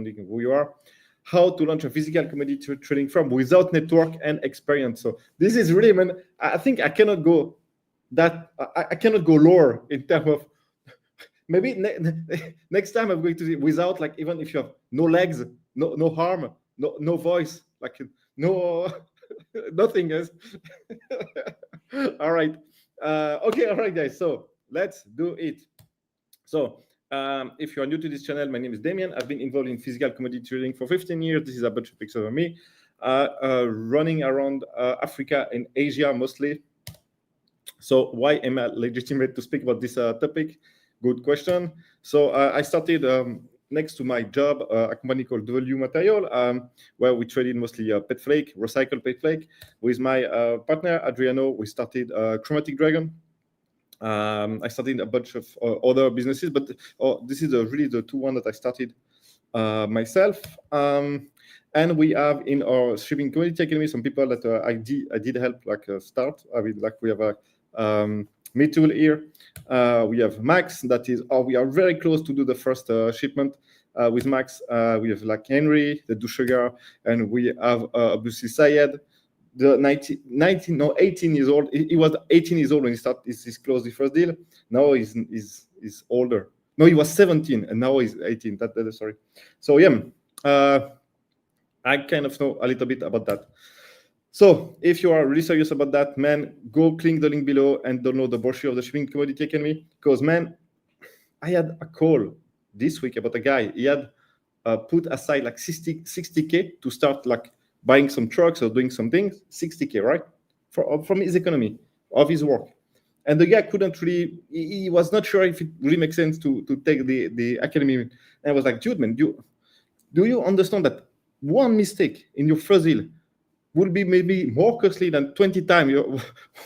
who you are, how to launch a physical commodity trading firm without network and experience. So this is really, man, I think I cannot go I cannot go lower in terms of maybe next time I'm going to see without, like, even if you have no legs, no arm, no voice, like no nothing else. All right. Okay, all right, guys. So let's do it. So if you are new to this channel, my name is Damien. I've been involved in physical commodity trading for 15 years. This is a bunch of pictures of me running around Africa and Asia mostly. So why am I legitimate to speak about this topic? Good question. So I started next to my job a company called AcuMaterial, where we traded mostly pet flake, recycled pet flake. With my partner Adriano, we started Chromatic Dragon. I started a bunch of other businesses, but this is really the two that I started myself. And we have in our shipping community academy some people that I did help start. I mean, like we have a me tool here. We have Max, that is, we are very close to do the first shipment with Max. We have like Henry, the Dushugar, and we have obviously Syed, the 18 years old. He was 18 years old when he closed the first deal. Now he's older. No, he was 17 and now he's 18. Sorry. So yeah, I kind of know a little bit about that. So if you are really serious about that, man, go click the link below and download the brochure of the Shipping Commodity Academy. Because, man, I had a call this week about a guy. He had put aside like 60K to start like buying some trucks or doing some things. 60K, right? From his economy, of his work. And the guy couldn't really, he was not sure if it really makes sense to take the academy. And I was like, dude, man, do you understand that one mistake in your first deal will be maybe more costly than 20 times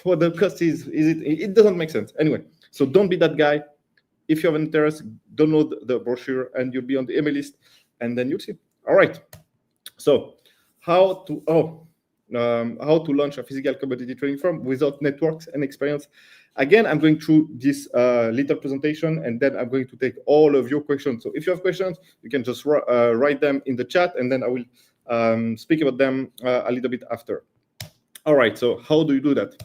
what the cost is? It doesn't make sense. Anyway, so don't be that guy. If you have an interest, download the brochure and you'll be on the email list, and then you'll see. All right. So how to launch a physical commodity trading firm without networks and experience. Again, I'm going through this little presentation, and then I'm going to take all of your questions. So if you have questions, you can just write them in the chat, and then I will speak about them a little bit after. All right, so how do you do that?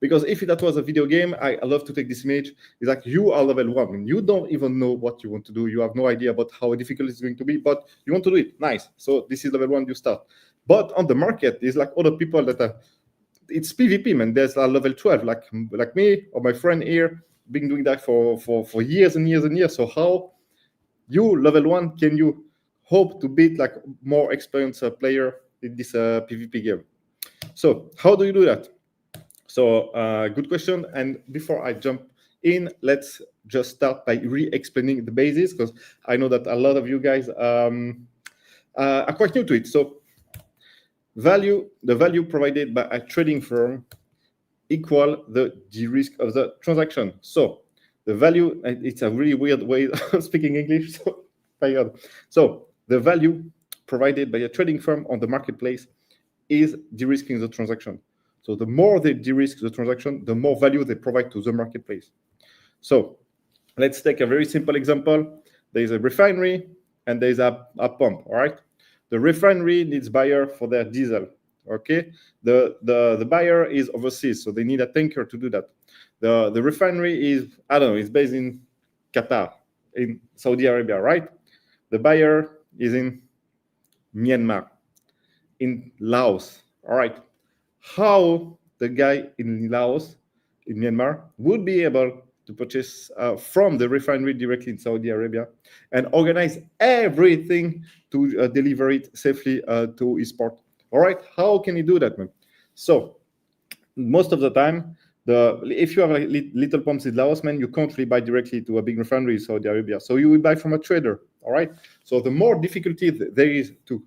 Because if that was a video game, I love to take this image. It's like you are level 1, and you don't even know what you want to do. You have no idea about how difficult it's going to be, but you want to do it. Nice. So this is level 1, you start. But on the market, there's like other people that are, it's PvP, man. There's a level 12, like me or my friend here, been doing that for years and years and years. So how you, level 1, can you hope to beat like more experienced player in this PvP game? So how do you do that? So good question. And before I jump in, let's just start by re-explaining the basis, because I know that a lot of you guys are quite new to it. So the value provided by a trading firm equal the risk of the transaction. So the value, and it's a really weird way of speaking English, so the value provided by a trading firm on the marketplace is de-risking the transaction. So the more they de-risk the transaction, the more value they provide to the marketplace. So let's take a very simple example. There's a refinery and there's a pump, all right? The refinery needs buyer for their diesel, okay? The buyer is overseas, so they need a tanker to do that. The refinery is, I don't know, it's based in Qatar, in Saudi Arabia, right? The buyer is in Myanmar, in Laos, all right? How the guy in Laos, in Myanmar, would be able to purchase from the refinery directly in Saudi Arabia and organize everything to deliver it safely to his port. All right, how can he do that, man? So most of the time, if you have like little pumps in Laos, man, you can't really buy directly to a big refinery in Saudi Arabia. So you will buy from a trader, all right? So the more difficulty there is to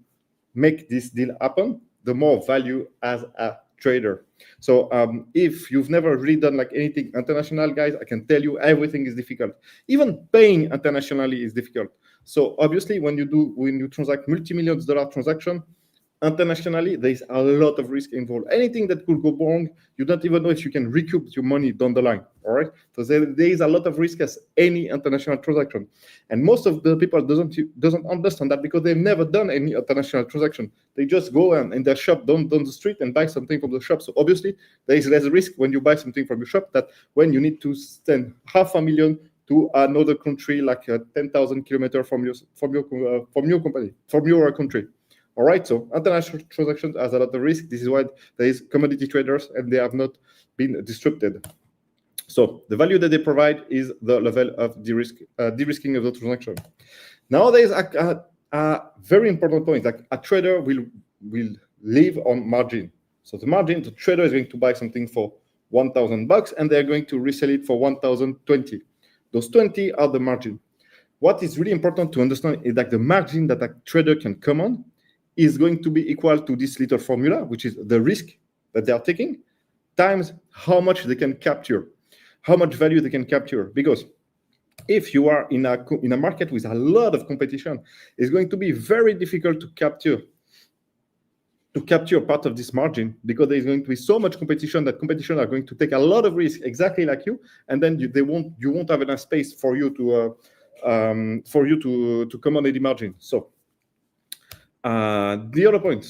make this deal happen, the more value as a trader. So if you've never really done like anything international, guys, I can tell you everything is difficult. Even paying internationally is difficult. So obviously when you transact multi-millions dollar transaction, Internationally, there is a lot of risk involved. Anything that could go wrong, you don't even know if you can recoup your money down the line. All right. So there is a lot of risk as any international transaction, and most of the people doesn't understand that because they've never done any international transaction. They just go in their shop down the street and buy something from the shop. So obviously, there is less risk when you buy something from your shop that when you need to send $500,000 to another country, like 10,000 kilometers from your company, from your country. All right, so international transactions has a lot of risk. This is why there is commodity traders and they have not been disrupted. So the value that they provide is the level of de-risking of the transaction. Now there is a very important point, like a trader will live on margin. So the margin, the trader is going to buy something for $1,000 and they're going to resell it for 1,020. Those 20 are the margin. What is really important to understand is that the margin that a trader can command is going to be equal to this little formula, which is the risk that they are taking, times how much they can capture, how much value they can capture. Because if you are in a market with a lot of competition, it's going to be very difficult to capture part of this margin, because there is going to be so much competition that competition are going to take a lot of risk exactly like you, and then you won't have enough space for you to command any margin. So the other point,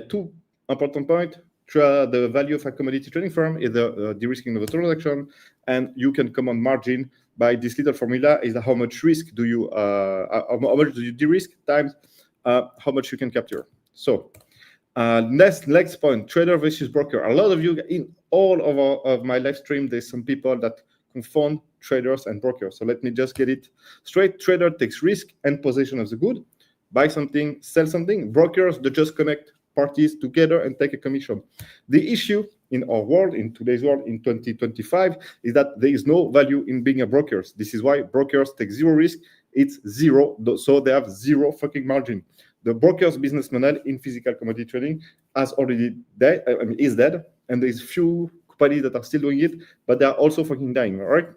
two important points. The value of a commodity trading firm is the de-risking of the transaction, and you can command margin by this little formula. Is how much risk do you how much do you de-risk times how much you can capture. So next point, trader versus broker. A lot of you in all of my live stream, there's some people that confound traders and brokers. So let me just get it straight. Trader takes risk and possession of the good, buy something, sell something. Brokers, they just connect parties together and take a commission. The issue in our world, in today's world, in 2025, is that there is no value in being a broker. This is why brokers take zero risk. It's zero, so they have zero fucking margin. The broker's business model in physical commodity trading is dead, and there's few companies that are still doing it, but they are also fucking dying, all right?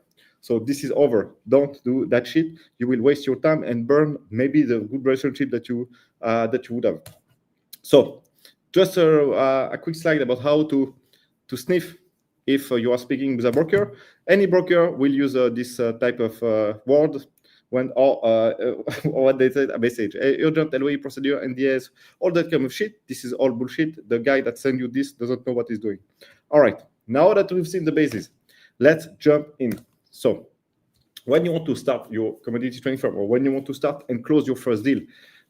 So this is over. Don't do that shit. You will waste your time and burn maybe the good relationship that you would have. So just a quick slide about how to sniff if you are speaking with a broker. Any broker will use this type of word when what they said, a message, urgent LOE procedure, NDAs, all that kind of shit. This is all bullshit. The guy that sent you this doesn't know what he's doing. All right, now that we've seen the basis, let's jump in. So when you want to start your commodity trading firm, or when you want to start and close your first deal,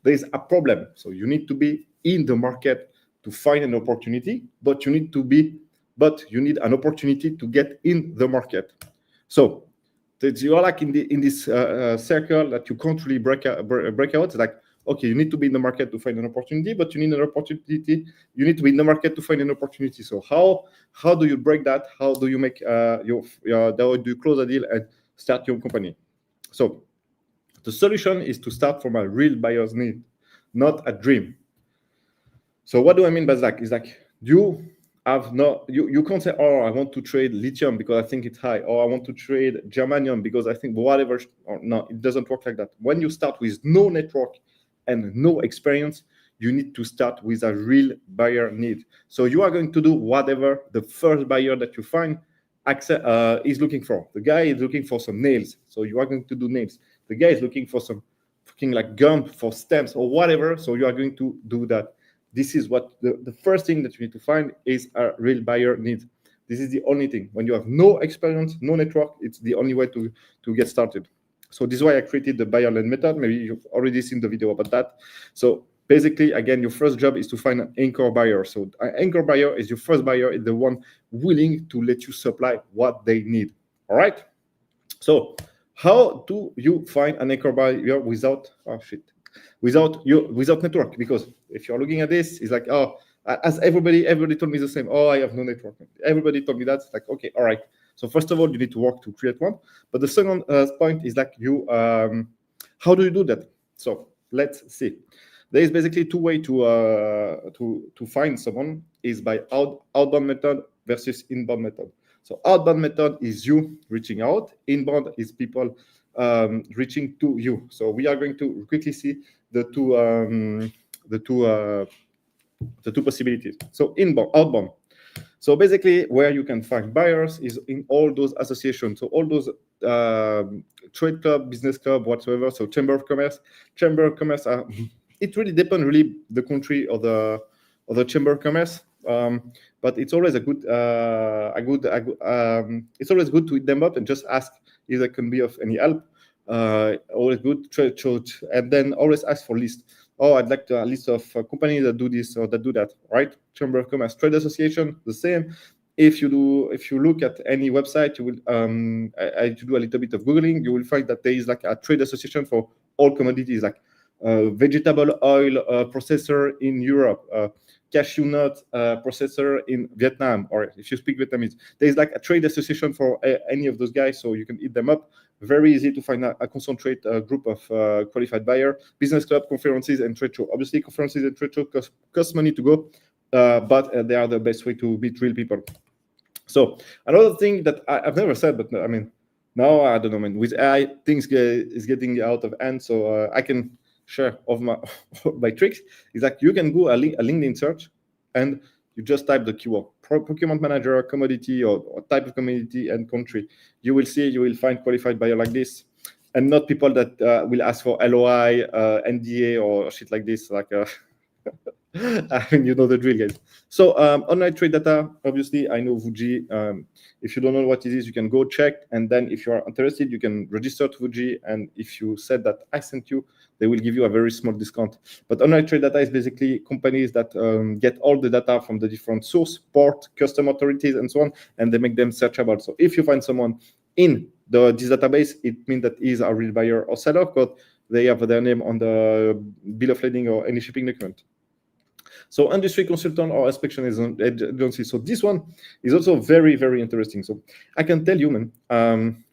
there is a problem. So you need to be in the market to find an opportunity, but you need an opportunity to get in the market. So you are like in this circle that you can't really break out. It's like, okay, you need to be in the market to find an opportunity, but you need an opportunity. You need to be in the market to find an opportunity. So how do you break that? How do you make how do you close a deal and start your company? So the solution is to start from a real buyer's need, not a dream. So what do I mean by that? Is like you can't say, oh, I want to trade lithium because I think it's high, or I want to trade germanium because I think whatever. Or no, it doesn't work like that. When you start with no network and no experience, you need to start with a real buyer need. So you are going to do whatever the first buyer that you find is looking for. The guy is looking for some nails, so you are going to do nails. The guy is looking for some fucking like gum for stems or whatever, so you are going to do that. This is what the first thing that you need to find is a real buyer need. This is the only thing. When you have no experience, no network, it's the only way to get started. So this is why I created the buyer-led method. Maybe you've already seen the video about that. So basically, again, your first job is to find an anchor buyer. So an anchor buyer is your first buyer, is the one willing to let you supply what they need. All right? So how do you find an anchor buyer without network? Because if you're looking at this, it's like, oh, as everybody told me the same. Oh, I have no network. Everybody told me that. It's like, okay, all right. So first of all, you need to work to create one. But the second point is like how do you do that? So let's see. There is basically two ways to find someone, is by outbound method versus inbound method. So outbound method is you reaching out. Inbound is people reaching to you. So we are going to quickly see the two the two possibilities. So inbound, outbound. So basically, where you can find buyers is in all those associations. So all those trade club, business club, whatsoever. So chamber of commerce are. It really depends, really, the country or the chamber of commerce. But it's always it's always good to hit them up and just ask if they can be of any help. Always good, and then always ask for list. Oh, I'd like a list of companies that do this or that do that, right? Chamber of Commerce, Trade Association, the same. If you look at any website, you will I do a little bit of Googling, you will find that there is like a trade association for all commodities, like vegetable oil processor in Europe, cashew nut processor in Vietnam, or if you speak Vietnamese, there is like a trade association for any of those guys, so you can hit them up. Very easy to find a concentrate group of qualified buyer. Business club, conferences, and trade show. Obviously, conferences and trade show cost money to go, but they are the best way to meet real people. So another thing that I've never said, but I mean, now I don't know, man. With AI, things is getting out of hand, so I can share of my tricks. Is that you can go a LinkedIn search, and you just type the keyword procurement manager, commodity, or type of commodity and country. You will find qualified buyer like this, and not people that will ask for LOI, NDA, or shit like this. Like, I mean, you know the drill, guys. So online trade data, obviously, I know Fuji. If you don't know what it is, you can go check, and then if you are interested, you can register to Fuji, and if you said that I sent you, they will give you a very small discount. But online trade data is basically companies that get all the data from the different source, port, custom authorities, and so on, and they make them searchable. So if you find someone in this database, it means that he is a real buyer or seller, because they have their name on the bill of lading or any shipping document. So industry consultant or inspection agency. So this one is also very, very interesting. So I can tell you, man,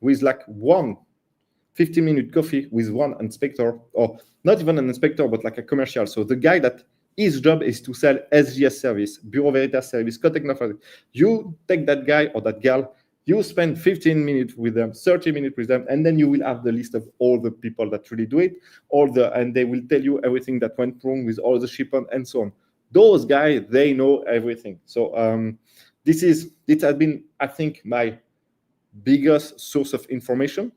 with like 15-minute coffee with one inspector, or not even an inspector, but like a commercial. So the guy that his job is to sell SGS service, Bureau Veritas service, Cotecna. You take that guy or that gal, you spend 15 minutes with them, 30 minutes with them, and then you will have the list of all the people that really do it, and they will tell you everything that went wrong with all the shipment and so on. Those guys, they know everything. So this has been, I think, my biggest source of information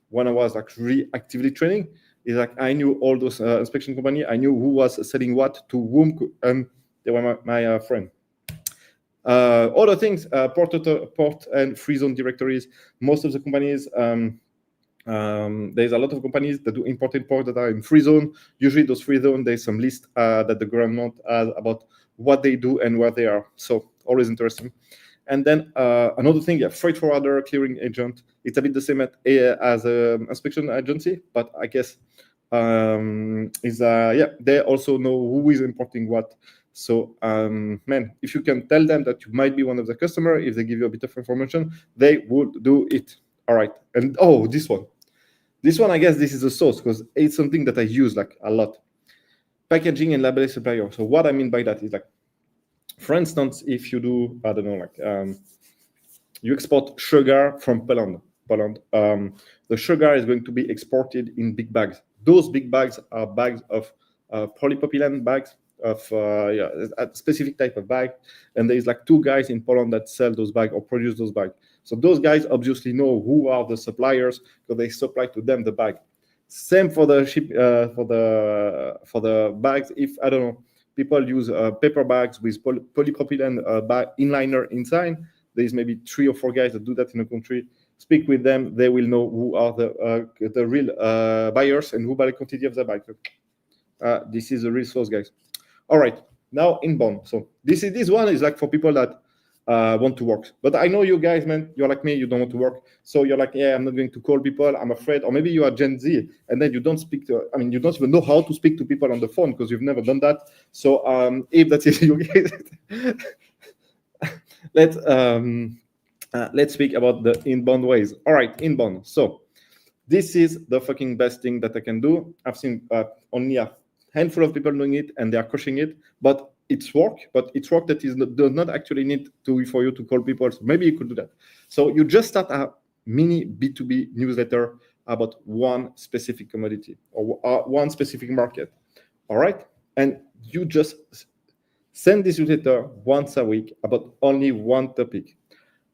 when I was like really actively training. Is like I knew all those inspection company. I knew who was selling what to whom, and they were my friend. Other things, port and free zone directories. Most of the companies, there's a lot of companies that do import that are in free zone. Usually those free zone, there's some list that the government has about what they do and where they are. So always interesting. And then another thing, freight forwarder, clearing agent. It's a bit the same as an inspection agency, but I guess they also know who is importing what. So man, if you can tell them that you might be one of the customer, if they give you a bit of information, they would do it. All right. And this one, I guess this is a source because it's something that I use like a lot. Packaging and label supplier. So what I mean by that is like, for instance, if you do, I don't know, like you export sugar from Poland. The sugar is going to be exported in big bags. Those big bags are bags of polypropylene bags of a specific type of bag. And there's like 2 guys in Poland that sell those bags or produce those bags. So those guys obviously know who are the suppliers because they supply to them the bag. Same for the ship for the bags. If I don't know, people use paper bags with polypropylene bag inliner inside. There's maybe 3 or 4 guys that do that in a country. Speak with them; they will know who are the real buyers and who buy the quantity of the bag. This is a real source, guys. All right, now inbound. So this one is like for people that want to work. But I know you guys, man, you're like me, you don't want to work. So you're like, yeah, I'm not going to call people, I'm afraid. Or maybe you are Gen Z and then you don't speak to, you don't even know how to speak to people on the phone because you've never done that. So if that is you guys, let's speak about the inbound ways. All right, inbound. So this is the fucking best thing that I can do. I've seen only a handful of people doing it and they are crushing it, but it's work that does not actually need for you to call people. So maybe you could do that. So you just start a mini B2B newsletter about one specific commodity or one specific market. All right. And you just Send this newsletter once a week about only one topic.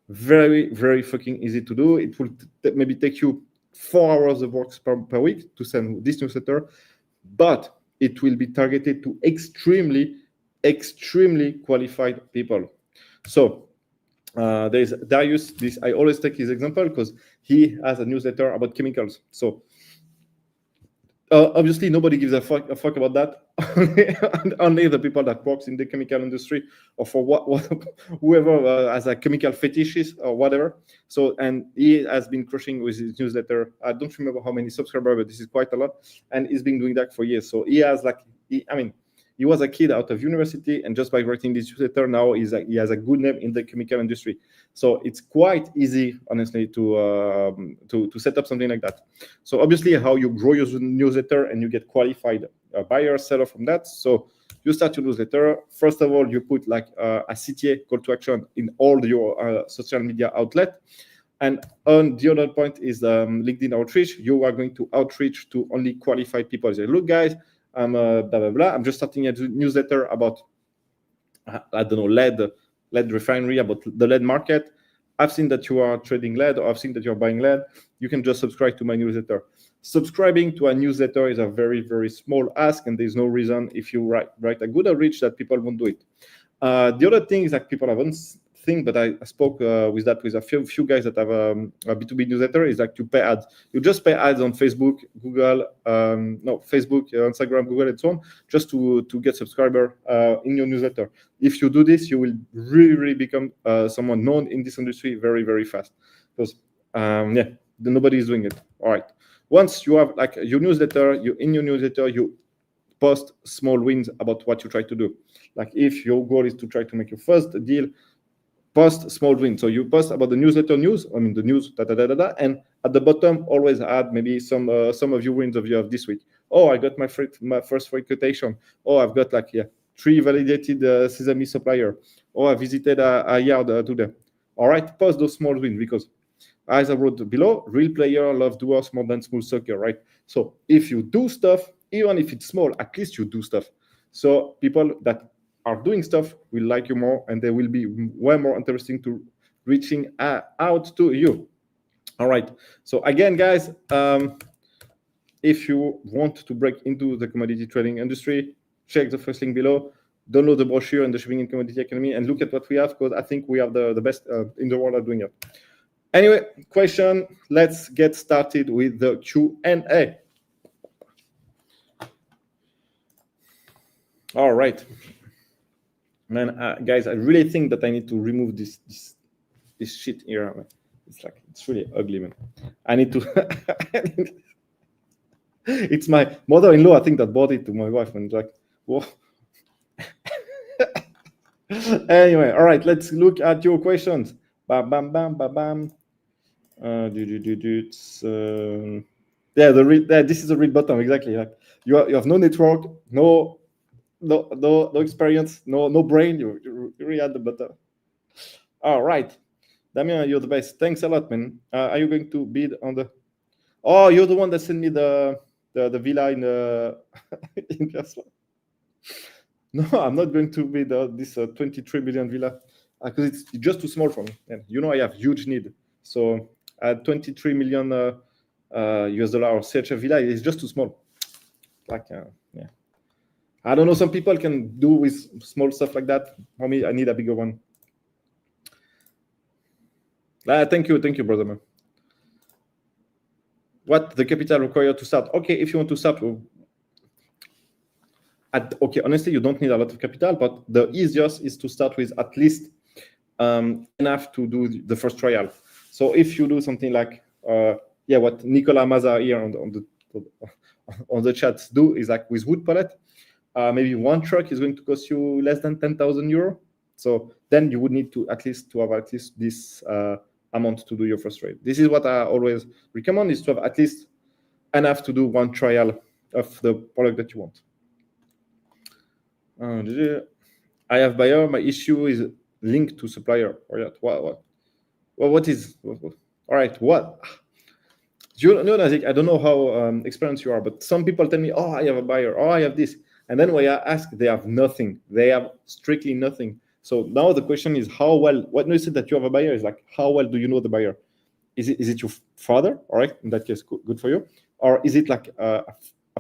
Very, very fucking easy to do. It will maybe take you 4 hours of work per week to send this newsletter, but it will be targeted to extremely qualified people. So there's Darius. This I always take his example because he has a newsletter about chemicals. So obviously nobody gives a fuck about that. Only the people that works in the chemical industry, or for whoever has a chemical fetishist or whatever. So, and he has been crushing with his newsletter. I don't remember how many subscribers, but this is quite a lot, and he's been doing that for years. So he has he was a kid out of university, and just by writing this newsletter, now he has a good name in the chemical industry. So it's quite easy, honestly, to set up something like that. So obviously, how you grow your newsletter and you get qualified buyer, seller from that. So you start your newsletter. First of all, you put like a CTA, call to action, in all your social media outlet. And on the other point is LinkedIn outreach. You are going to outreach to only qualified people. Say, look, guys, I'm blah blah blah. I'm just starting a newsletter about I don't know lead refinery, about the lead market. I've seen that you are trading lead, or I've seen that you're buying lead. You can just subscribe to my newsletter. Subscribing to a newsletter is a very, very small ask, and there's no reason if you write a good outreach that people won't do it. The other thing is that people haven't think, but I spoke with a few guys that have a B2B newsletter, is like you pay ads. You just pay ads on Facebook, Google, Facebook, Instagram, Google, and so on, just to get subscriber in your newsletter. If you do this, you will really become someone known in this industry very, very fast. Because nobody is doing it. All right. Once you have like your newsletter, you post small wins about what you try to do. Like if your goal is to try to make your first deal, post small wins. So you post about the newsletter news, the news, and at the bottom always add maybe some of your wins of you have this week. Oh, I got my first free quotation. Oh, I've got 3 validated sesame supplier. Oh, I visited a yard today. All right, post those small wins, because as I wrote below, real player love doers more than small soccer, right? So if you do stuff, even if it's small, at least you do stuff. So people that are doing stuff will like you more, and they will be way more interesting to reaching out to you. All right. So again, guys, if you want to break into the commodity trading industry, check the first link below. Download the brochure and the Shipping and Commodity Academy, and look at what we have, because I think we have the best in the world at doing it. Anyway, question. Let's get started with the Q&A. All right. Man, guys, I really think that I need to remove this shit here. It's really ugly, man. I need to. It's my mother-in-law, I think, that bought it to my wife, and like, whoa. Anyway, all right, let's look at your questions. Bam, bam, bam, bam, bam. This is the read button, exactly. Like you have no network, no experience, no brain. You really had the button. All right, Damien, you're the best. Thanks a lot, man. Are you going to bid on the? Oh, you're the one that sent me the villa in in Tesla. No, I'm not going to bid this 23 million villa, because it's just too small for me. And I have huge need. So 23 million US dollar or such a villa is just too small. I don't know. Some people can do with small stuff like that. For me, I need a bigger one. Thank you, brother man. What the capital required to start? Okay, if you want to start, honestly, you don't need a lot of capital, but the easiest is to start with at least enough to do the first trial. So if you do something like what Nicolas Maza here on the chat do is like with wood pallet, maybe one truck is going to cost you less than 10,000 euro. So then you would need to have at least this amount to do your first trade. This is what I always recommend, is to have at least enough to do one trial of the product that you want. I have buyer. My issue is linked to supplier. What is? All right. What? I don't know how experienced you are, but some people tell me, "Oh, I have a buyer. Oh, I have this." And then when I ask, they have nothing. They have strictly nothing. So now the question is, how well, when you say that you have a buyer, is like, how well do you know the buyer? Is it your father? All right, in that case, good for you. Or is it like a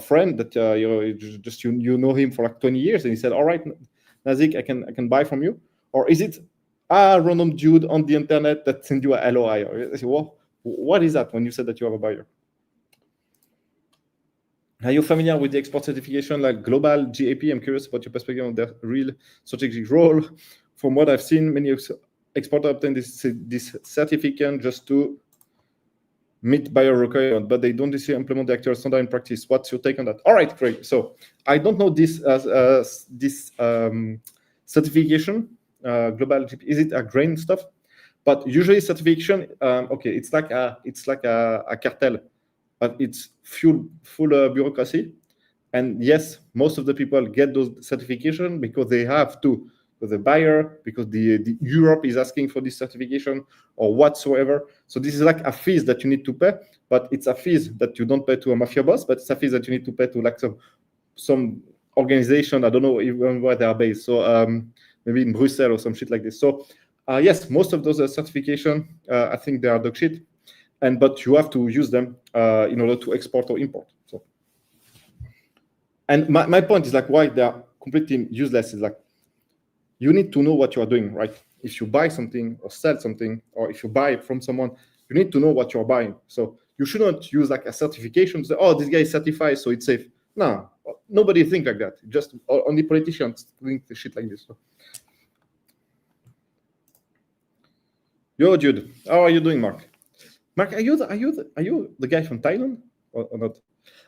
friend that you know him for like 20 years and he said, all right, Nazik, I can buy from you? Or is it a random dude on the internet that sends you a LOI? Or, well, what is that when you said that you have a buyer? Are you familiar with the export certification like GlobalG.A.P? I'm curious about your perspective on their real strategic role. From what I've seen, many exporters obtain this certificate just to meet buyer requirement, but they don't necessarily implement the actual standard in practice. What's your take on that? All right, great. So I don't know this certification, GlobalG.A.P. Is it a grain stuff? But usually certification, okay, it's like a cartel, but it's full bureaucracy. And yes, most of the people get those certification because they have to, because the buyer, because the Europe is asking for this certification or whatsoever. So this is like a fees that you need to pay, but it's a fees that you don't pay to a mafia boss, but it's a fees that you need to pay to like some organization. I don't know even where they are based. So maybe in Brussels or some shit like this. So yes, most of those certification, I think they are dog shit. But you have to use them in order to export or import. So, and my point is like why they are completely useless is like you need to know what you are doing, right? If you buy something or sell something, or if you buy from someone, you need to know what you're buying. So you shouldn't use like a certification to say, oh, this guy is certified, so it's safe. No, nobody think like that. Just only politicians think shit like this. So. Yo, dude, how are you doing, Mark? Mark, are you the guy from Thailand or not?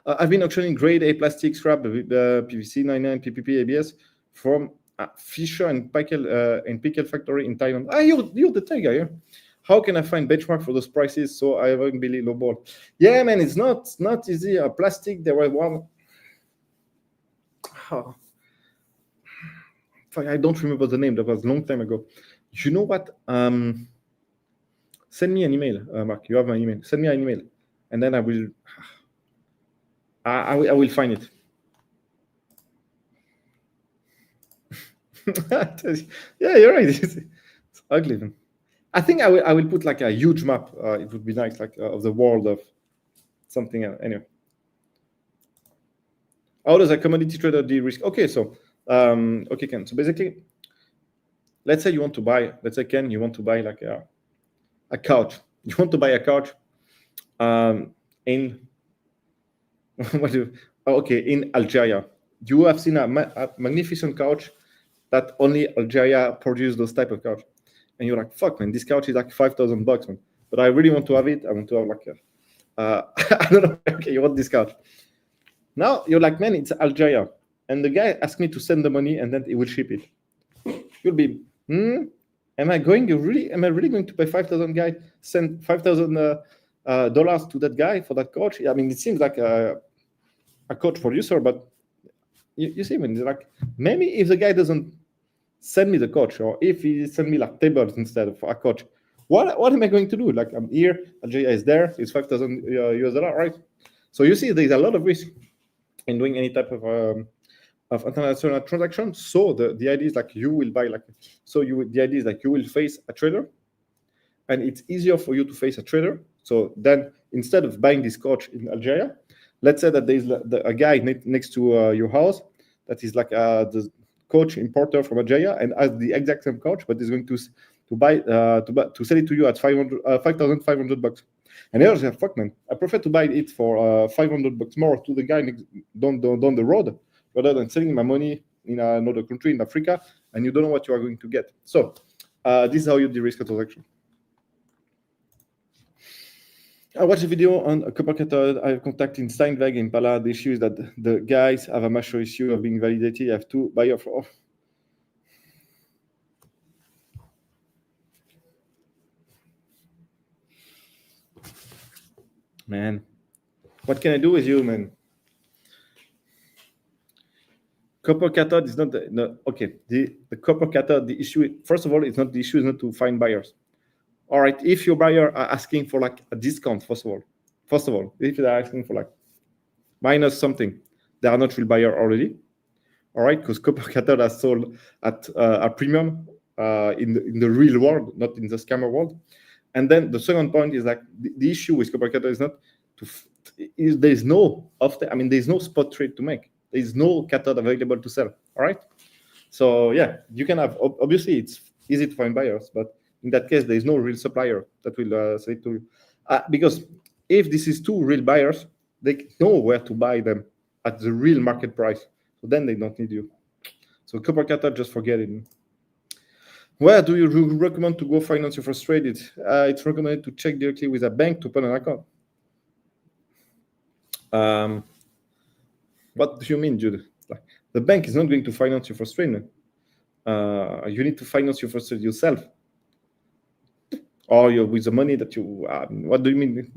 I've been auctioning grade A plastic scrap with PVC 99 PPP ABS from Fisher and Pickle factory in Thailand. You're the Thai guy, yeah? How can I find benchmark for those prices so I won't be lowball? Yeah, man, it's not easy. Plastic, there was one. Oh. I don't remember the name. That was a long time ago. You know what? Send me an email, Mark. You have my email. Send me an email, and then I will find it. Yeah, you're right. It's ugly. Man. I think I will put like a huge map. It would be nice, like of the world of something else. Anyway, how does a commodity trader de-risk? Okay, so okay, Ken. So basically, let's say you want to buy. Let's say Ken, you want to buy like a couch. You want to buy a couch in in Algeria. You have seen a magnificent couch that only Algeria produces those type of couch, and you're like, fuck, man, this couch is like $5,000, man. But I really want to have it. I want to have like I don't know. Okay, you want this couch? Now you're like, man, it's Algeria, and the guy asked me to send the money, and then he will ship it. You'll be, am I really going to pay send $5,000 dollars to that guy for that coach? I mean, it seems like a coach producer, but you see, when like maybe if the guy doesn't send me the coach, or if he send me like tables instead of a coach, what am I going to do? Like I'm here, Algeria is there, it's $5,000 US dollar, right? So you see, there's a lot of risk in doing any type of international transaction. So the idea is like you will buy the idea is like you will face a trader, and it's easier for you to face a trader. So then instead of buying this coach in Algeria, let's say that there's a guy next to your house that is like the coach importer from Algeria and has the exact same coach, but is going to sell it to you at $5,500. And I was like, fuck, man, I prefer to buy it for $500 more to the guy down the road rather than selling my money in another country in Africa, and you don't know what you are going to get. So this is how you de-risk a transaction. I watched a video on a copper cathode. I have contact in Steinweg in Pala. The issue is that the guys have a major issue of being validated. I have two buyers for. Man, what can I do with you, man? Copper cathode is not okay. The copper cathode, the issue, first of all, it's not the issue is not to find buyers. All right, if your buyer are asking for like a discount, first of all, if they're asking for like minus something, they are not real buyer already. all right, because copper cathode are sold at a premium in the real world, not in the scammer world. And then the second point is like the issue with copper cathode is not there's no there's no spot trade to make. There's no cathode available to sell. All right. So yeah, you can have, obviously it's easy to find buyers, but in that case, there is no real supplier that will say to you. Because if this is two real buyers, they know where to buy them at the real market price. So then they don't need you. So copper cathode, just forget it. Where do you recommend to go finance your first trade? It's recommended to check directly with a bank to open an account. What do you mean, Jude? The bank is not going to finance your first trade. You need to finance your first trade yourself. Or with the money that you... what do you mean?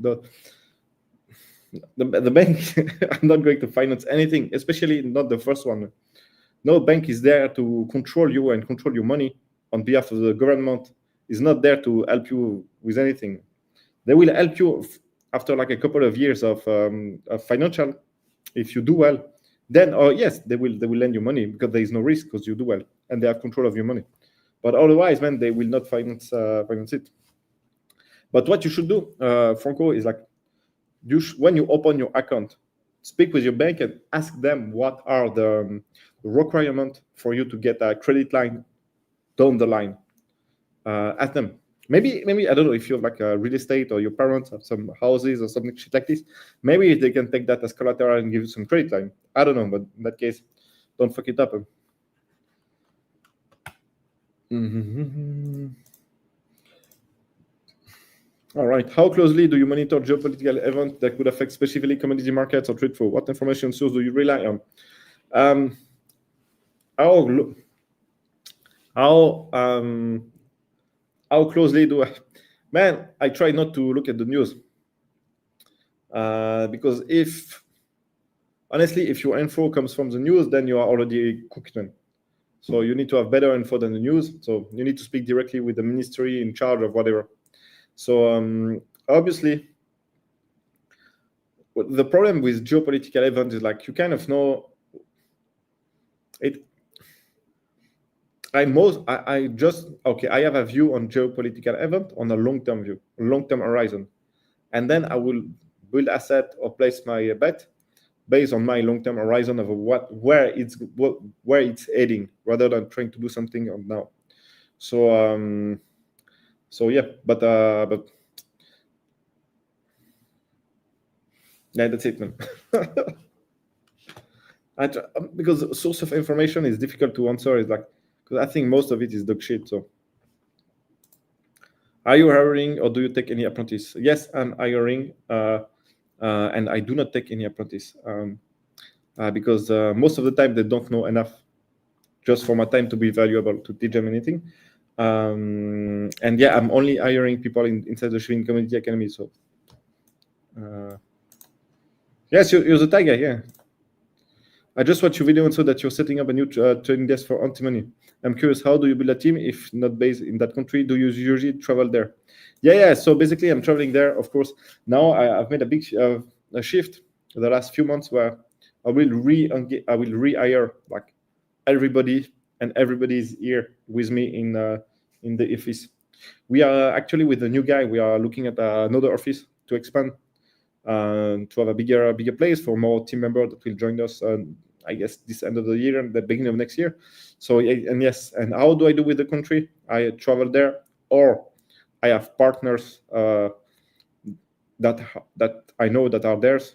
The bank are not going to finance anything, especially not the first one. No bank is there to control you and control your money on behalf of the government. Is not there to help you with anything. They will help you after like a couple of years of financial. If you do well, then yes, they will lend you money because there is no risk because you do well and they have control of your money. But otherwise, man, they will not finance it. But what you should do, Franco, is like when you open your account, speak with your bank and ask them what are the requirements for you to get a credit line down the line. Ask them. Maybe I don't know if you have like a real estate or your parents have some houses or something shit like this. Maybe they can take that as collateral and give you some credit line. I don't know, but in that case, don't fuck it up. All right. How closely do you monitor geopolitical events that could affect specifically commodity markets or trade flow? What information source do you rely on? How closely do I? Man, I try not to look at the news because honestly, if your info comes from the news, then you are already cooked. So you need to have better info than the news. So you need to speak directly with the ministry in charge of whatever. So obviously, the problem with geopolitical events is like you kind of know it. I have a view on geopolitical event on a long-term view, long-term horizon, and then I will build asset or place my bet based on my long-term horizon of where it's heading, rather than trying to do something on now. So yeah, but yeah, that's it, man. Because the source of information is difficult to answer. Is like, because I think most of it is dog shit. So, are you hiring or do you take any apprentice? Yes, I'm hiring, and I do not take any apprentice because most of the time they don't know enough just for my time to be valuable to teach them anything. And yeah, I'm only hiring people inside the Shipping Community Academy. So, yes, you're the tiger, yeah. I just watched your video and saw that you're setting up a new trading desk for anti-money. I'm curious, how do you build a team if not based in that country? Do you usually travel there? Yeah. So basically, I'm traveling there. Of course, now I've made a big shift the last few months where I will rehire like everybody, and everybody's here with me in the office. We are actually with the new guy. We are looking at another office to expand. To have a bigger place for more team members that will join us. I guess this end of the year and the beginning of next year. So and yes, and how do I do with the country? I travel there, or I have partners that I know that are theirs,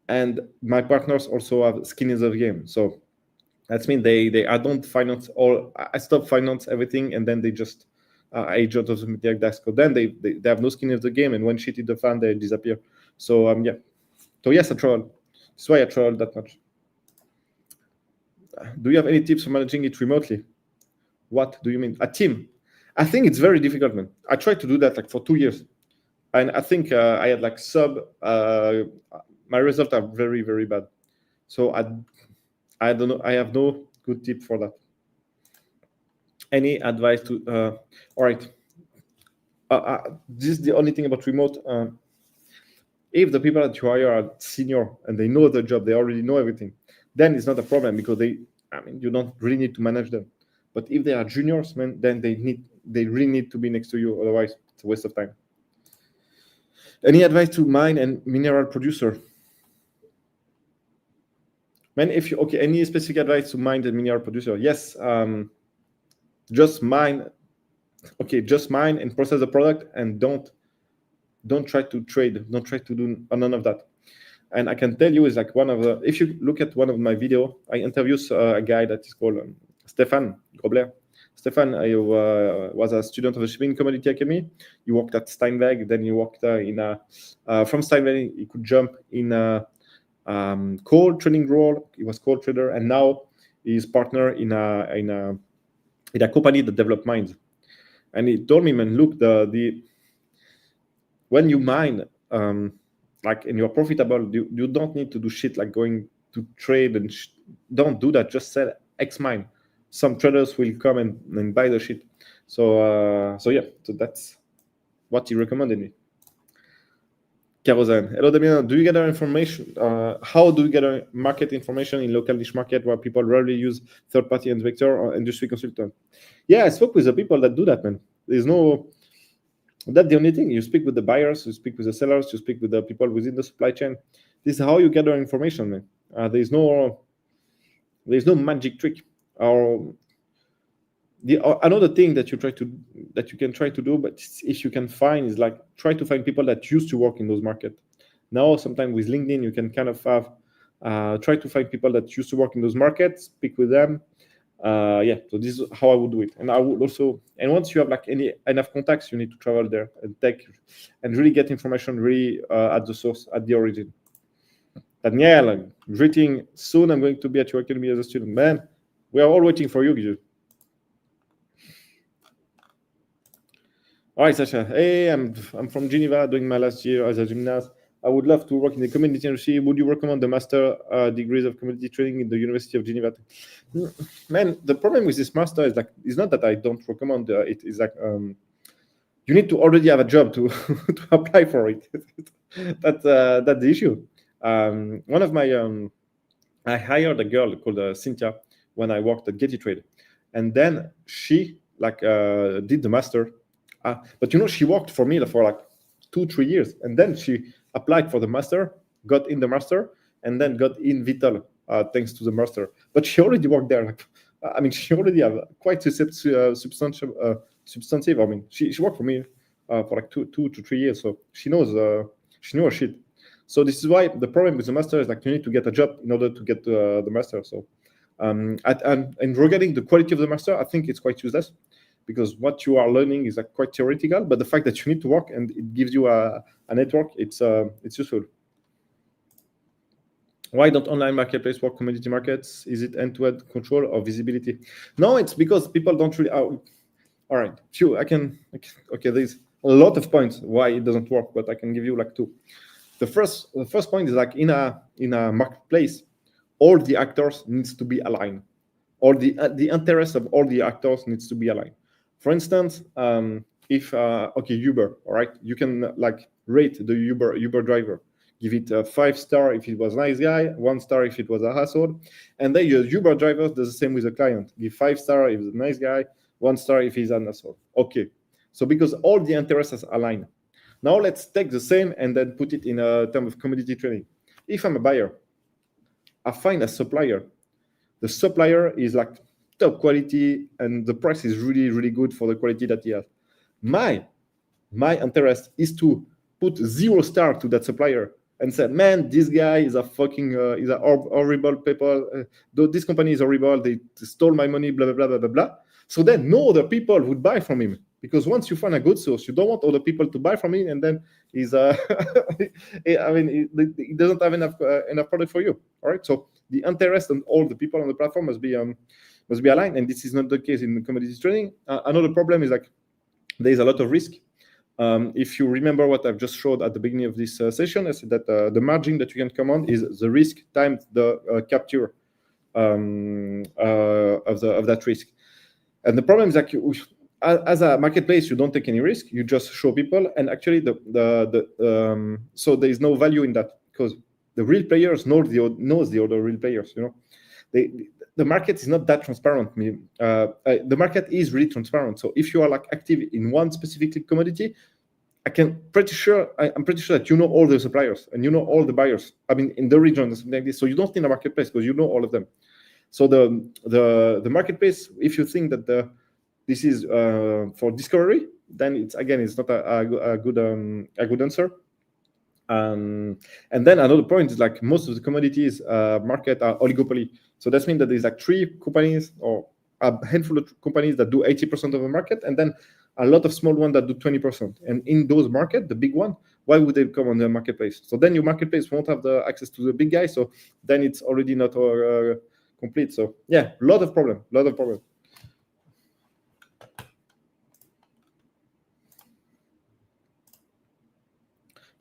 and my partners also have skin in the game. So that means I don't finance all. I stop finance everything, and then they just age out of the media desk. So then they have no skin in the game, and when shit hit the fan, they disappear. So yeah. So yes, I travel. That's why I travel that much. Do you have any tips for managing it remotely? What do you mean? A team? I think it's very difficult, man. I tried to do that like for 2 years, and I think I had like my results are very, very bad. So I don't know. I have no good tip for that. Any advice to? All right. This is the only thing about remote. If the people that you hire are senior and they know the job, they already know everything, then it's not a problem because I mean, you don't really need to manage them. But if they are juniors, man, then they really need to be next to you. Otherwise, it's a waste of time. Any advice to mine and mineral producer? Man, any specific advice to mine and mineral producer? Yes, just mine. Okay, just mine and process the product, and don't try to trade. Don't try to do none of that. And I can tell you, is like if you look at one of my video, I interviewed a guy that is called Stefan Grobler. Stefan was a student of the Shipping Commodity Academy. He worked at Steinweg, then he worked from Steinweg, he could jump in a coal trading role. He was coal trader, and now he's partner in a company that developed mines. And he told me, man, look, when you mine, and you're profitable, you don't need to do shit like going to trade and don't do that. Just sell X mine. Some traders will come and buy the shit. So that's what he recommended me. Kerosene. Hello, Damien. Do you gather information? How do you gather market information in local niche market where people rarely use third-party inspector or industry consultant? Yeah, I spoke with the people that do that, man. That's the only thing. You speak with the buyers, you speak with the sellers, you speak with the people within the supply chain. This is how you gather information, man. There's no magic trick. Another thing that you can try to do, but if you can find, is like try to find people that used to work in those markets. Now, sometimes with LinkedIn, you can kind of have try to find people that used to work in those markets, speak with them. So this is how I would do it. And I would also, and once you have like enough contacts, you need to travel there and really get information really at the source, at the origin. Daniel, greeting. Soon I'm going to be at your academy as a student. Man, we are all waiting for you, Guido. All right, Sasha. Hey, I'm from Geneva, doing my last year as a gymnast. I would love to work in the commodity industry. Would you recommend the master degrees of commodity trading in the University of Geneva? Man, the problem with this master is like, it's not that I don't recommend it. It's like you need to already have a job to to apply for it. That's the issue. One of my I hired a girl called Cynthia when I worked at Getty Trade, and then she did the master. But she worked for me for like 2-3 years, and then she applied for the master, got in the master, and then got in Vittel thanks to the master. But she already worked there. She already have quite substantive. I mean, she worked for me for like 2 to 3 years, so she knows her shit. So this is why the problem with the master is like you need to get a job in order to get the master. So and regarding the quality of the master, I think it's quite useless, because what you are learning is quite theoretical, but the fact that you need to work and it gives you a network, it's useful. Why don't online marketplace work commodity markets? Is it end-to-end control or visibility? No, it's because people don't really. All right, okay, there's a lot of points why it doesn't work, but I can give you like 2. The first point is like in a marketplace, all the actors needs to be aligned. All the interests of all the actors needs to be aligned. For instance, if Uber, all right, you can rate the Uber driver, give it a 5-star if it was a nice guy, 1 star if it was a hassle, and then your Uber driver does the same with the client, give 5-star if he's a nice guy, 1 star if he's an asshole. Okay, so because all the interests are aligned. Now let's take the same and then put it in a term of commodity trading. If I'm a buyer, I find a supplier. The supplier is like top quality and the price is really, really good for the quality that he has. My interest is to put 0 star to that supplier and say, man, this guy is a fucking is a horrible people. This company is horrible. They stole my money, blah, blah, blah, blah, blah, blah. So then no other people would buy from him, because once you find a good source, you don't want other people to buy from him, and then he doesn't have enough product for you. All right, so the interest and all the people on the platform must be aligned, and this is not the case in commodities trading. Another problem is there is a lot of risk. If you remember what I've just showed at the beginning of this session, I said that the margin that you can command is the risk times the capture of that risk. And the problem is as a marketplace, you don't take any risk. You just show people, and actually so there is no value in that, because the real players knows the other real players. the market is not that transparent. The market is really transparent. So if you are like active in one specific commodity, I'm pretty sure that you know all the suppliers and you know all the buyers. I mean, in the region or something like this. So you don't need a marketplace because you know all of them. So the marketplace, if you think that this is for discovery, then it's not a good answer. And then another point is like most of the commodities market are oligopoly. So that means that there's like 3 companies or a handful of companies that do 80% of the market, and then a lot of small ones that do 20%. And in those markets, the big one, why would they come on the marketplace? So then your marketplace won't have the access to the big guy. So then it's already not complete. So yeah, a lot of problem.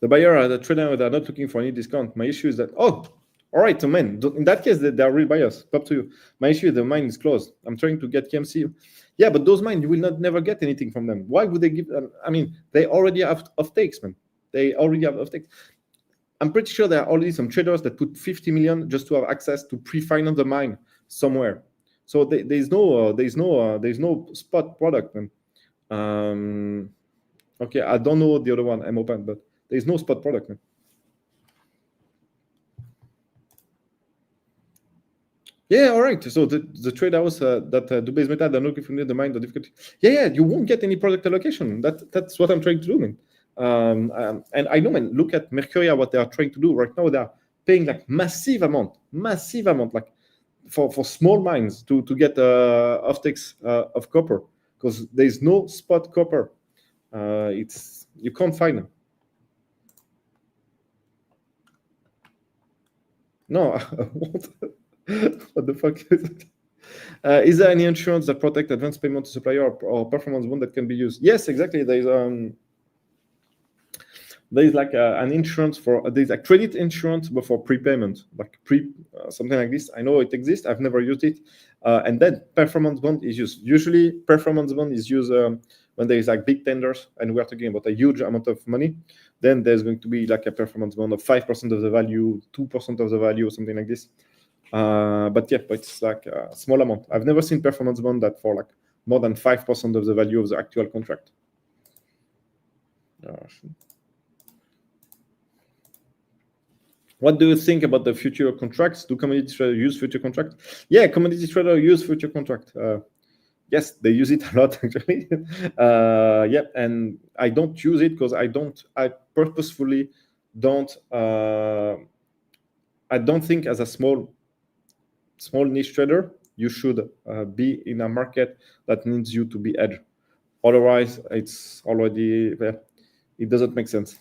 The buyer or the trader, they're not looking for any discount. My issue is that, all right, so man, in that case, they are real buyers. Up to you. My issue is the mine is closed. I'm trying to get KMC. Yeah, but those mines, you will never get anything from them. Why would they give? I mean, they already have offtakes, man. They already have offtakes. I'm pretty sure there are already some traders that put 50 million just to have access to pre-finance the mine somewhere. So there's no spot product, man. Okay, I don't know the other one. I'm open, but there's no spot product, man. Yeah, all right. So the trade house that do base metal, they're not looking for the mine, the difficulty. Yeah, you won't get any product allocation. That's what I'm trying to do, man. And I know, man. Look at Mercuria, what they are trying to do right now. They are paying like massive amount, like for small mines to get offtakes of copper, because there's no spot copper. You can't find them. No, what the fuck is it? Is there any insurance that protect advance payment to supplier or performance bond that can be used? Yes, exactly. There's like an insurance there's a credit insurance, but for prepayment, like something like this. I know it exists. I've never used it. And then performance bond is used. Usually, performance bond is used when there is like big tenders and we're talking about a huge amount of money. Then there's going to be like a performance bond of 5% of the value, 2% of the value, something like this. But it's like a small amount. I've never seen performance bond that for like more than 5% of the value of the actual contract. What do you think about the future contracts? Do commodity traders use future contracts? Yeah, commodity traders use future contract. Yes, they use it a lot actually. And I don't use it because I purposefully don't. I don't think as a small niche trader you should be in a market that needs you to be edge. Otherwise, it's already it doesn't make sense.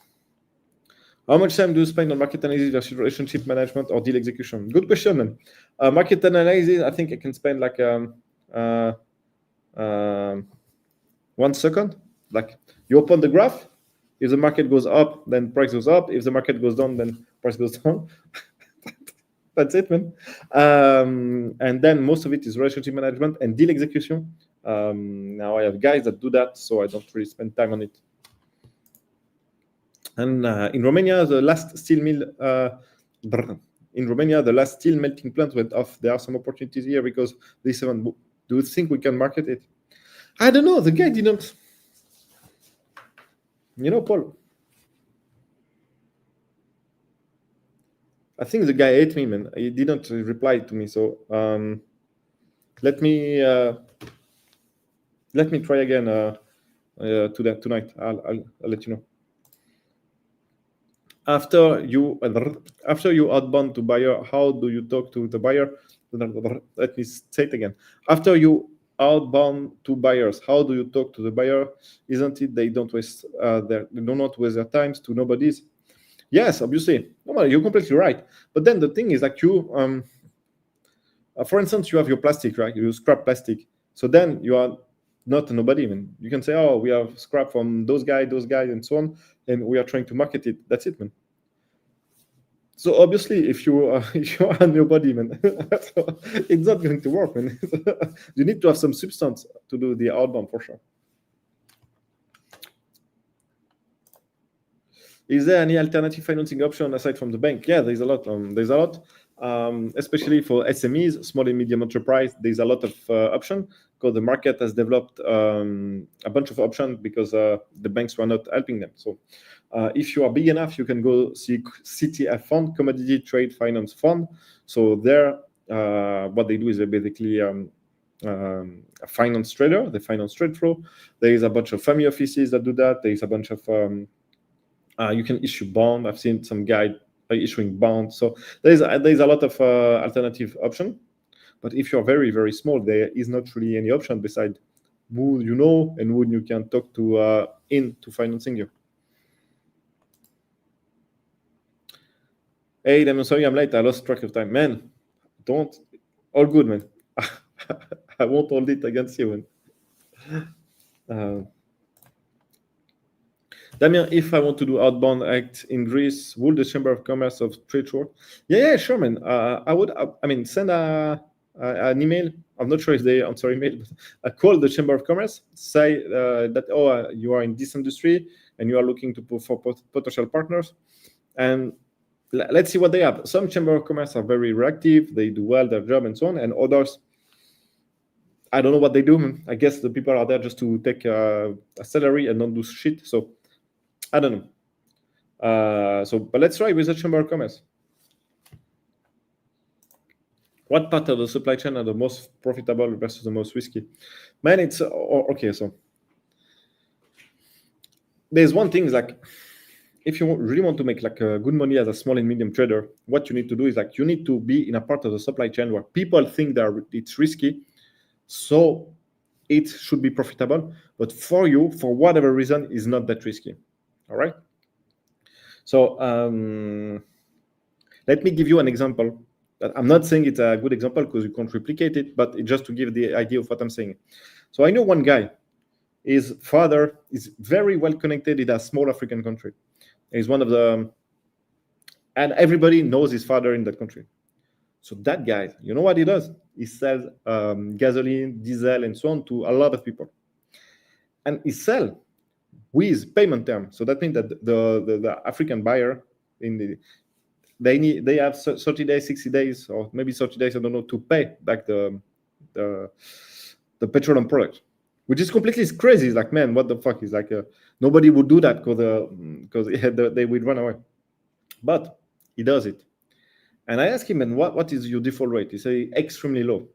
How much time do you spend on market analysis versus relationship management or deal execution? Good question, man. Market analysis, I think I can spend like 1 second. Like you open the graph. If the market goes up, then price goes up. If the market goes down, then price goes down. That's it, man. And then most of it is relationship management and deal execution. Now I have guys that do that, so I don't really spend time on it. And in Romania, the last steel mill melting plant went off. There are some opportunities here because this one. Do you think we can market it? I don't know. The guy didn't. Paul. I think the guy ate me, man. He didn't reply to me. So let me try again tonight. I'll let you know. After you outbound to buyer, how do you talk to the buyer? Let me say it again. After you outbound to buyers, how do you talk to the buyer? Isn't it they do not waste their times to nobody's? Yes, obviously. No, you're completely right. But then the thing is like you, for instance, you have your plastic, right? You scrap plastic. So then you are not a nobody. I mean, you can say, oh, we have scrap from those guys, and so on, and we are trying to market it. That's it, man. So obviously, if you are nobody, man, it's not going to work, man. You need to have some substance to do the outbound for sure. Is there any alternative financing option aside from the bank? Yeah, there's a lot. especially for SMEs, small and medium enterprise. There's a lot of option because the market has developed a bunch of options because the banks were not helping them. So if you are big enough, you can go see CTAs fund, Commodity Trade Finance Fund. So there, what they do is they basically a finance trader, the finance trade flow. There is a bunch of family offices that do that. There is a bunch of you can issue bond. I've seen some guy issuing bonds. So there's a lot of alternative option. But if you're very, very small, there is not really any option beside who you know and who you can talk to into financing you. Hey, I'm sorry I'm late. I lost track of time. Man, don't. All good, man. I won't hold it against you, man. Damien, if I want to do outbound act in Greece, would the Chamber of Commerce of Trade work? Yeah, sure, man. I would. I mean, send an email. I'm not sure if they answer email, but I call the Chamber of Commerce, say that you are in this industry and you are looking for potential partners, and let's see what they have. Some Chamber of Commerce are very reactive; they do well their job and so on, and others, I don't know what they do. I guess the people are there just to take a salary and not do shit. So I don't know. But let's try with the Chamber of Commerce. What part of the supply chain are the most profitable versus the most risky? Man, it's okay. So there's one thing is like, if you really want to make like good money as a small and medium trader, what you need to do is like you need to be in a part of the supply chain where people think that it's risky, so it should be profitable. But for you, for whatever reason, is not that risky. All right. So let me give you an example. I'm not saying it's a good example because you can't replicate it, but just to give the idea of what I'm saying. So I know one guy. His father is very well connected in a small African country. He's one of the, and everybody knows his father in that country. So that guy, you know what he does? He sells gasoline, diesel, and so on to a lot of people. And he sells with payment term. So that means that the African buyer they have 30 days, 60 days, or maybe 30 days, I don't know, to pay back the petroleum product, which is completely crazy. It's like, man, what the fuck? It's like nobody would do that because they would run away. But he does it. And I asked him, man, what is your default rate? He said extremely low.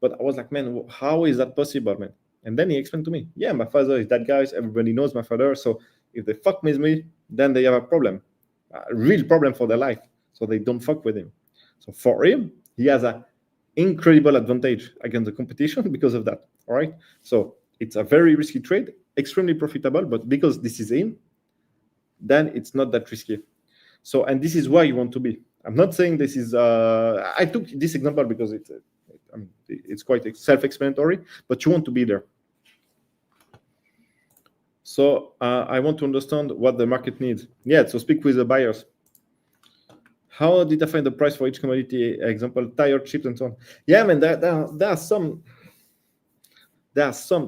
But I was like, man, how is that possible, man? And then he explained to me, yeah, my father is that guy. Everybody knows my father. So if they fuck with me, then they have a problem, a real problem for their life. So they don't fuck with him. So for him, he has an incredible advantage against the competition because of that. All right. So it's a very risky trade, extremely profitable, but because this is him, then it's not that risky. So, and this is where you want to be. I'm not saying this is. I took this example because it's quite self-explanatory, but you want to be there. So I want to understand what the market needs. Yeah. So speak with the buyers. How did I find the price for each commodity? Example, tire, chips, and so on. Yeah, man, there are some. There are some.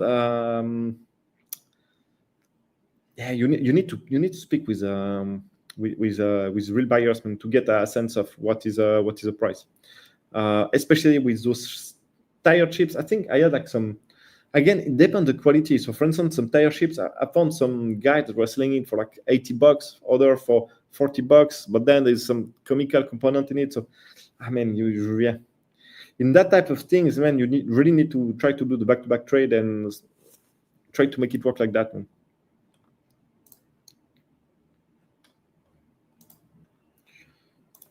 Yeah, you need to speak with real buyers, man, to get a sense of what is a price. Especially with those tire chips. I think I had like some. Again, it depends on the quality. So, for instance, some tire chips, I found some guys that were selling it for like $80, other for $40, but then there's some chemical component in it. So, I mean, yeah, in that type of things, man, you really need to try to do the back-to-back trade and try to make it work like that, man.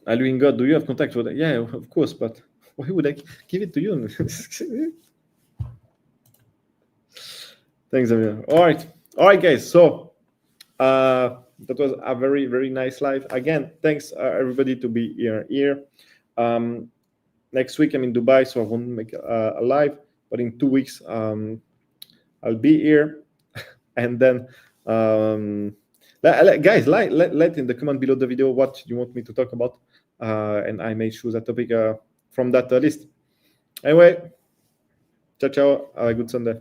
Allowing God, do you have contact with that? Yeah, of course, but why would I give it to you? Thanks, Amir. All right, guys. So that was a very, very nice live. Again, thanks everybody to be here. Next week I'm in Dubai, so I won't make a live. But in 2 weeks, I'll be here. And then, guys, let in the comment below the video what you want me to talk about, and I may choose a topic from that list. Anyway, ciao. Have a good Sunday.